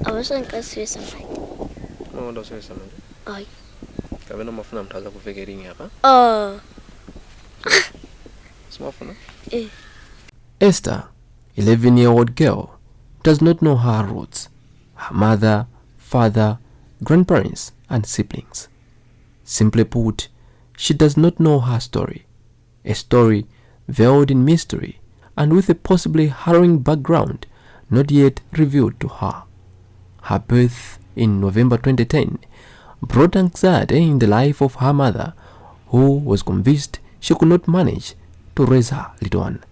abasha ngikasiwisa manje. No ndo siwisa manje. Hayi. Kabe no mafuna mthaza kuvekering yapha. Smafuna? Esther, 11-year-old girl, does not know her roots, her mother, father, grandparents, and siblings. Simply put, she does not know her story, a story veiled in mystery and with a possibly harrowing background not yet revealed to her. Her birth in November 2010 brought anxiety in the life of her mother, who was convinced she could not manage to raise her little one.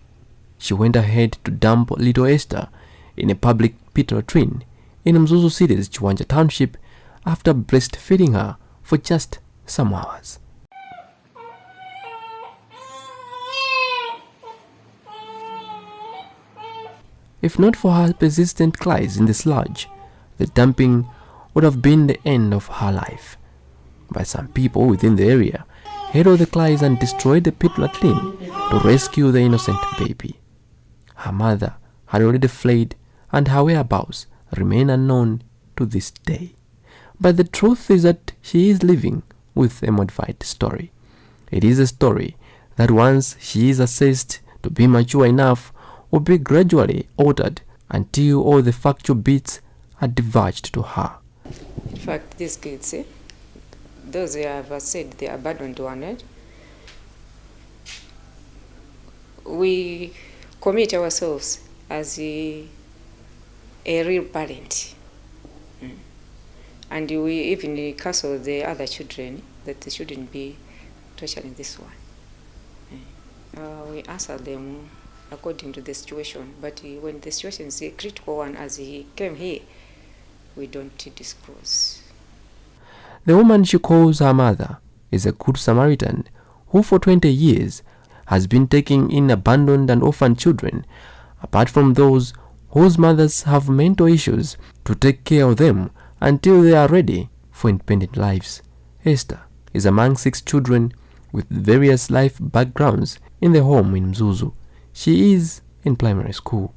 She went ahead to dump little Esther in a public pit latrine in Mzuzu City's Chiwanja Township after breastfeeding her for just some hours. If not for her persistent cries in the sludge, the dumping would have been the end of her life. But some people within the area heard the cries and destroyed the pit latrine to rescue the innocent baby. Her mother had already fled and her whereabouts remain unknown to this day. But the truth is that she is living with a modified story. It is a story that once she is assessed to be mature enough will be gradually altered until all the factual bits are divulged to her. In fact, these kids, those who have said they are abandoned one, we commit ourselves as a real parent. And we even counsel the other children that they shouldn't be torturing this one. We answer them according to the situation, but when the situation is a critical one, as he came here, we don't disclose. The woman she calls her mother is a good Samaritan who for 20 years has been taking in abandoned and orphaned children, apart from those whose mothers have mental issues, to take care of them until they are ready for independent lives. Esther is among 6 children with various life backgrounds in the home in Mzuzu. She is in primary school.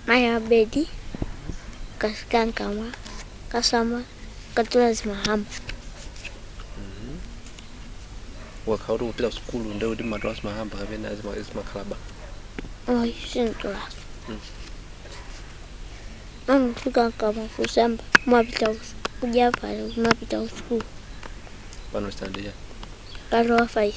Maya bedi, kaskankama, kasama, katulazi mahamba. Wakaudu upila school ndio ndi madras mahamba kabena azima kalaba. Sintulas. Fika kama kusamba, mapita kujapa, mapita school. Understand ya. Karo 5.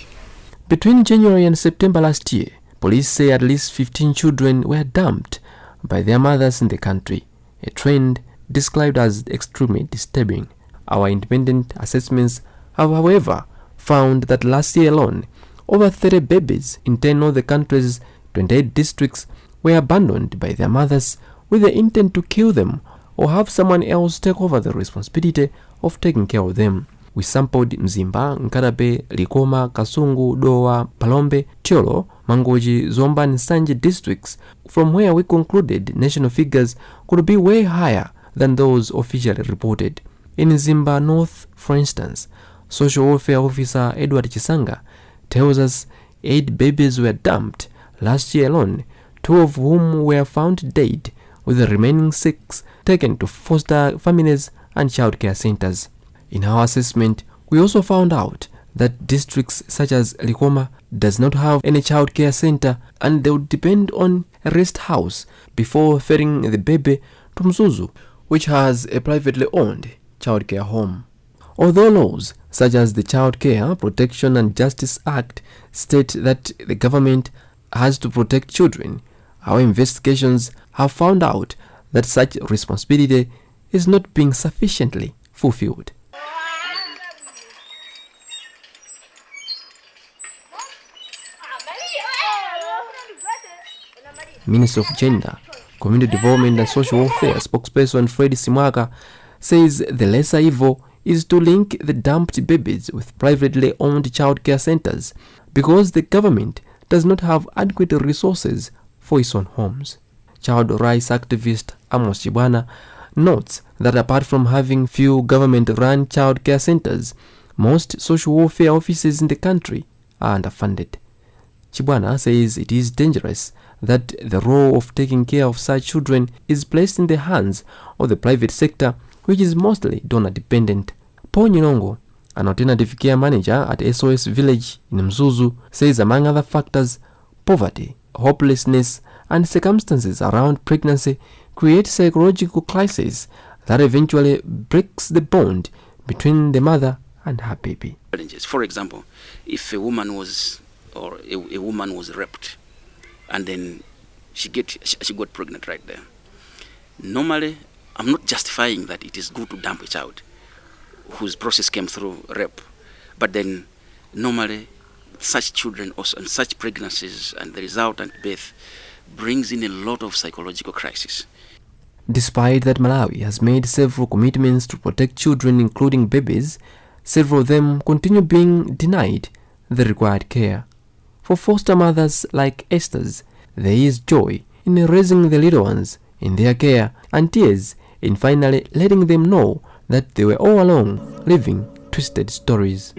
Between January and September last year, police say at least 15 children were dumped by their mothers in the country, a trend described as extremely disturbing. Our independent assessments have, however, found that last year alone, over 30 babies in 10 of the country's 28 districts were abandoned by their mothers with the intent to kill them or have someone else take over the responsibility of taking care of them. We sampled Mzimba, Nkarabe, Likoma, Kasungu, Dowa, Palombe, Tiolo, Mangoji, Zomba and Sanje districts, from where we concluded national figures could be way higher than those officially reported. In Zimba North, for instance, Social Welfare Officer Edward Chisanga tells us 8 babies were dumped last year alone, 2 of whom were found dead, with the remaining 6 taken to foster families and childcare centers. In our assessment, we also found out that districts such as Likoma does not have any childcare center and they would depend on a rest house before ferrying the baby to Mzuzu, which has a privately owned childcare home. Although laws such as the Child Care Protection and Justice Act state that the government has to protect children, our investigations have found out that such responsibility is not being sufficiently fulfilled. Minister of Gender, Community Development and Social Welfare spokesperson Fred Simwaka says the lesser evil is to link the dumped babies with privately owned childcare centers because the government does not have adequate resources for its own homes. Child rights activist Amos Chibwana notes that apart from having few government-run childcare centers, most social welfare offices in the country are underfunded. Chibwana says it is dangerous that the role of taking care of such children is placed in the hands of the private sector, which is mostly donor dependent. Paul Nyinongo, an alternative care manager at SOS Village in Mzuzu, says among other factors, poverty, hopelessness, and circumstances around pregnancy create psychological crises that eventually breaks the bond between the mother and her baby. For example, if a woman was raped and then she got pregnant right there, normally I'm not justifying that it is good to dump a child whose process came through rape, but then normally such children also, and such pregnancies and the resultant birth brings in a lot of psychological crisis. Despite that Malawi has made several commitments to protect children, including babies, several of them continue being denied the required care. For foster mothers like Esther's, there is joy in raising the little ones in their care and tears in finally letting them know that they were all along living twisted stories.